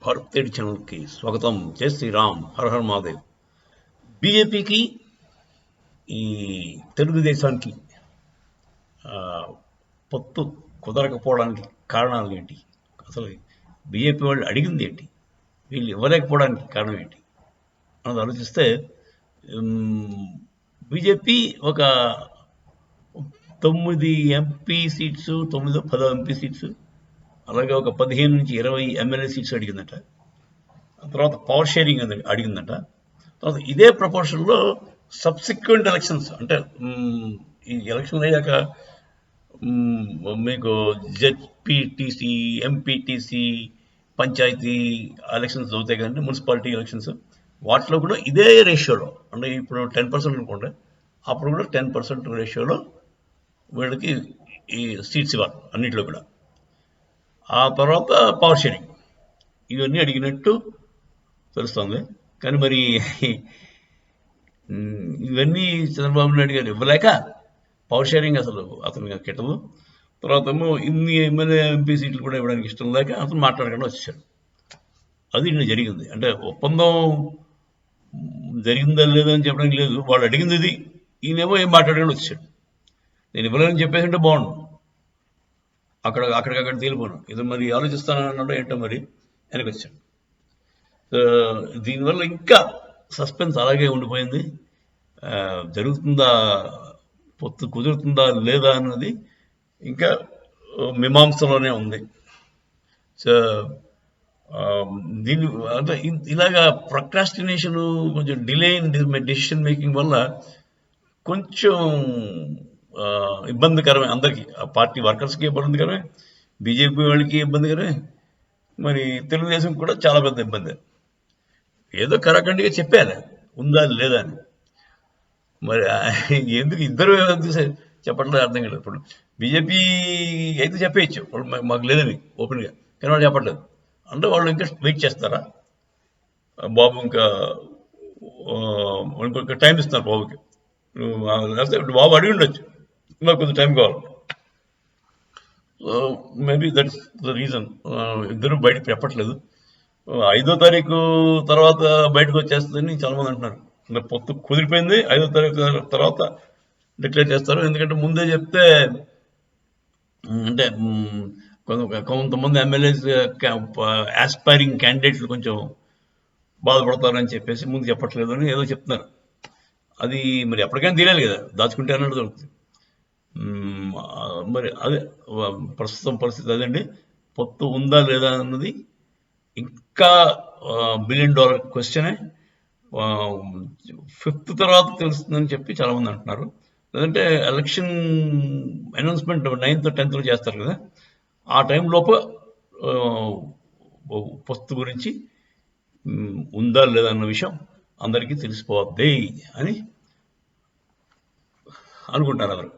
భారత్ ఛానల్కి స్వాగతం. జై శ్రీరామ్, హర హర మహాదేవ్. బీజేపీకి ఈ తెలుగుదేశానికి పొత్తు కుదరకపోవడానికి కారణాలు ఏంటి? అసలు బీజేపీ వాళ్ళు అడిగింది ఏంటి? వీళ్ళు ఇవ్వలేకపోవడానికి కారణం ఏంటి అన్నది ఆలోచిస్తే బీజేపీ ఒక 9 ఎంపీ సీట్స్, 9-10 ఎంపీ సీట్స్, అలాగే ఒక 15 నుంచి 20 ఎమ్మెల్యే సీట్స్ అడిగిందట. తర్వాత పవర్ షేరింగ్ అడిగిందట. తర్వాత ఇదే ప్రపోర్షన్లో సబ్సిక్వెంట్ ఎలక్షన్స్, అంటే ఈ ఎలక్షన్ అయ్యాక మీకు జెడ్పీటీసీ, ఎంపీటీసీ, పంచాయతీ ఎలక్షన్స్ అవుతాయి కదండి, మున్సిపాలిటీ ఎలక్షన్స్, వాటిలో కూడా ఇదే రేషియోలో, అంటే ఇప్పుడు 10% అనుకోండి, అప్పుడు కూడా 10% రేషియోలో వీళ్ళకి ఈ సీట్స్ ఇవ్వాలి అన్నింటిలో కూడా. ఆ తర్వాత పవర్ షేరింగ్, ఇవన్నీ అడిగినట్టు తెలుస్తుంది. కానీ మరి ఇవన్నీ చంద్రబాబు నాయుడు గారు ఇవ్వలేక పవర్ షేరింగ్ అసలు అతనికి కిట్టదు. తర్వాత ఏమో ఇన్ని ఎమ్మెల్యే ఎంపీ సీట్లు కూడా ఇవ్వడానికి ఇష్టం లేక అతను మాట్లాడకుండా వచ్చేసాడు. అది నిన్న జరిగింది. అంటే ఒప్పందం జరిగిందా లేదా అని చెప్పడానికి లేదు, వాళ్ళు అడిగింది ఇది, ఈయనేమో ఏం మాట్లాడకుండా వచ్చాడు. నేను ఇవ్వలేదని చెప్పేసి అంటే బాగుండు, అక్కడికక్కడ తేలిపోను. ఇది మరి ఆలోచిస్తానన్నాడో ఏంటో మరి వెనక్కి వచ్చాడు. దీనివల్ల ఇంకా సస్పెన్స్ అలాగే ఉండిపోయింది. జరుగుతుందా, పొత్తు కుదురుతుందా లేదా అన్నది ఇంకా మీమాంసలోనే ఉంది. సో దీని అంటే ఇలాగా ప్రొక్రాస్టినేషన్, కొంచెం డిలే ఇన్ డెసిషన్ మేకింగ్ వల్ల కొంచెం ఇబ్బందికరమే అందరికీ. ఆ పార్టీ వర్కర్స్కి ఇబ్బందికరమే, బీజేపీ వాళ్ళకి ఇబ్బందికరమే, మరి తెలుగుదేశం కూడా చాలా పెద్ద ఇబ్బంది. ఏదో కరాఖండిగా చెప్పారు ఉందా లేదా అని, మరి ఎందుకు ఇద్దరు చెప్పట్లేదు అర్థం కాలేదు. ఇప్పుడు బీజేపీ అయితే చెప్పేయచ్చు వాళ్ళు మాకు లేదని ఓపెన్గా, కానీ వాళ్ళు చెప్పట్లేదు. అంటే వాళ్ళు ఇంకా వెయిట్ చేస్తారా? బాబు ఇంకా ఇంకొక టైం ఇస్తున్నారు బాబుకి. ఇప్పుడు బాబు అడిగి ఉండొచ్చు, ఇంకా కొంచెం టైం కావాలి. So maybe that's the reason ఇద్దరు బయటకు చెప్పట్లేదు. 5వ తారీఖు తర్వాత బయటకు వచ్చేస్తుందని చాలామంది అంటున్నారు. ఇంకా పొత్తు కుదిరిపోయింది, 5వ తారీఖు తర్వాత డిక్లేర్ చేస్తారు. ఎందుకంటే ముందే చెప్తే అంటే కొంతమంది ఎమ్మెల్యేస్ ఆస్పైరింగ్ క్యాండిడేట్లు కొంచెం బాధపడతారని చెప్పేసి ముందు చెప్పట్లేదు అని ఏదో చెప్తున్నారు. అది మరి ఎప్పటికైనా తీరాలి కదా, దాచుకుంటే అన్నట్టు దొరుకుతుంది. మరి అదే ప్రస్తుతం పరిస్థితి అదండి. పొత్తు ఉందా లేదా అన్నది ఇంకా $1 బిలియన్ క్వశ్చనే. 5th తర్వాత తెలుస్తుందని చెప్పి చాలామంది అంటున్నారు. లేదంటే ఎలక్షన్ అనౌన్స్మెంట్ 9th, 10th చేస్తారు కదా, ఆ టైంలోపు పొత్తు గురించి ఉందా లేదా అన్న విషయం అందరికీ తెలిసిపోద్ది అని అనుకుంటారు అందరు.